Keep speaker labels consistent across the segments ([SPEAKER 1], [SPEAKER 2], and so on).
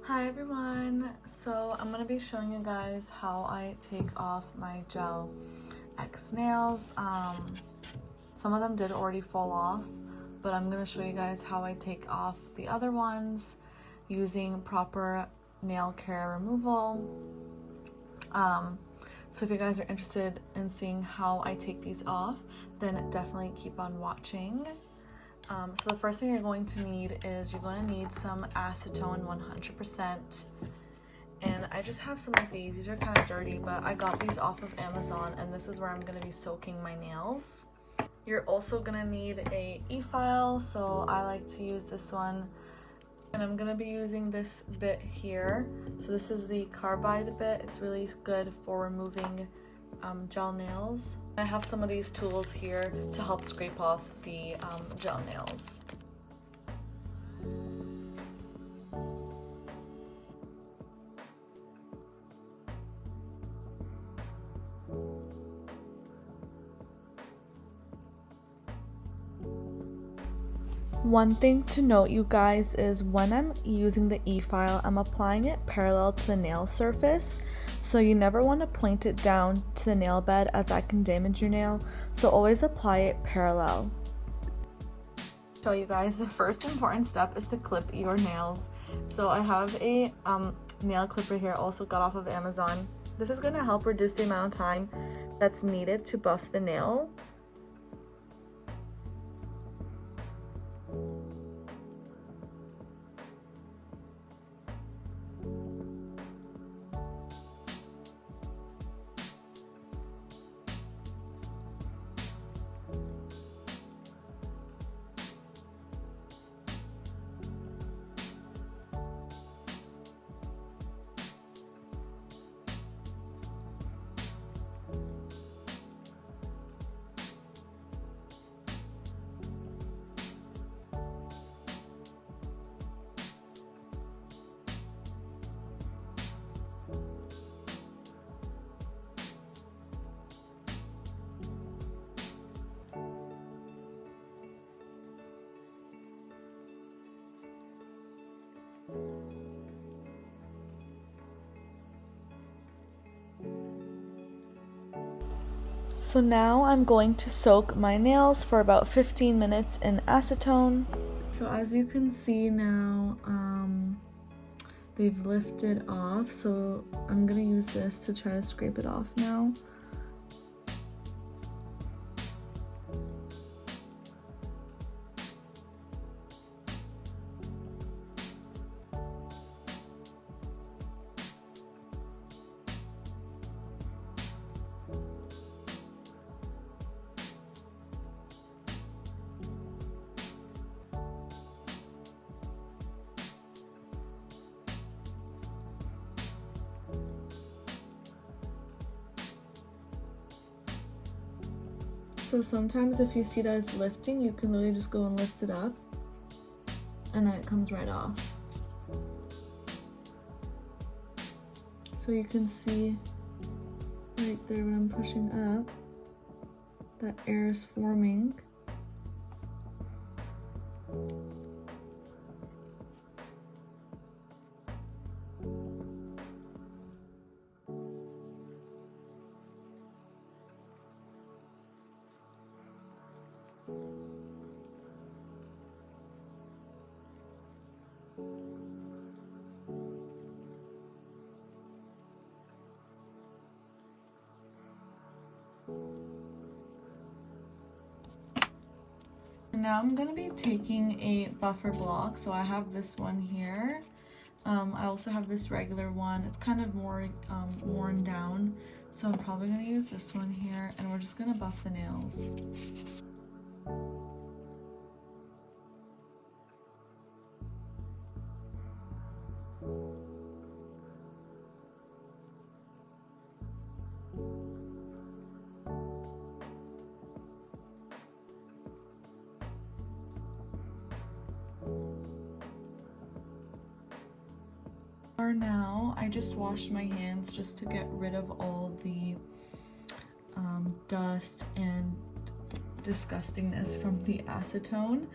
[SPEAKER 1] Hi everyone, so I'm going to be showing you guys how I take off my gel X nails. Some of them did already fall off, but I'm going to show you guys how I take off the other ones using proper nail care removal. So if you guys are interested in seeing how I take these off, then definitely keep on watching. So the first thing you're going to need is you're going to need some acetone 100%. And I just have some of these. These are kind of dirty, but I got these off of Amazon, and this is where I'm going to be soaking my nails. You're also going to need a e-file, so I like to use this one. And I'm going to be using this bit here. So this is the carbide bit. It's really good for removing gel nails. I have some of these tools here to help scrape off the gel nails. One thing to note, you guys, is when I'm using the e-file, I'm applying it parallel to the nail surface. So you never want to point it down to the nail bed, as that can damage your nail. So always apply it parallel. Show you guys, the first important step is to clip your nails. So I have a nail clipper here, also got off of Amazon. This is going to help reduce the amount of time that's needed to buff the nail. So now I'm going to soak my nails for about 15 minutes in acetone. So as you can see now, they've lifted off, so I'm gonna use this to try to scrape it off now. So sometimes if you see that it's lifting, you can literally just go and lift it up, and then it comes right off. So you can see right there when I'm pushing up, that air is forming. Now I'm going to be taking a buffer block, so I have this one here. I also have this regular one. It's kind of more worn down, so I'm probably going to use this one here, and we're just going to buff the nails. For now, I just washed my hands just to get rid of all the dust and disgustingness from the acetone.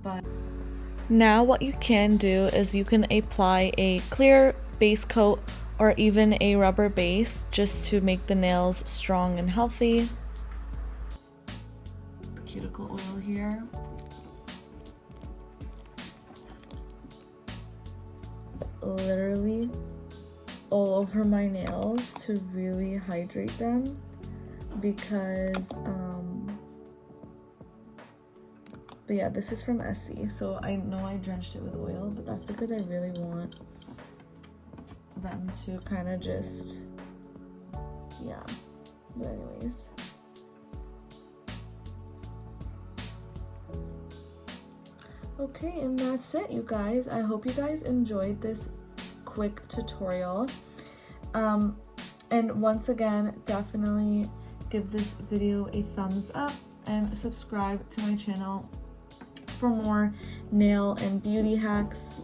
[SPEAKER 1] But Now what you can do is you can apply a clear base coat or even a rubber base just to make the nails strong and healthy. Cuticle oil here. Literally all over my nails to really hydrate them, because but yeah, this is from Essie, so I know I drenched it with oil, but that's because I really want them to kind of just, yeah, but anyways. Okay, and that's it, you guys. I hope you guys enjoyed this quick tutorial. And once again, definitely give this video a thumbs up and subscribe to my channel for more nail and beauty hacks.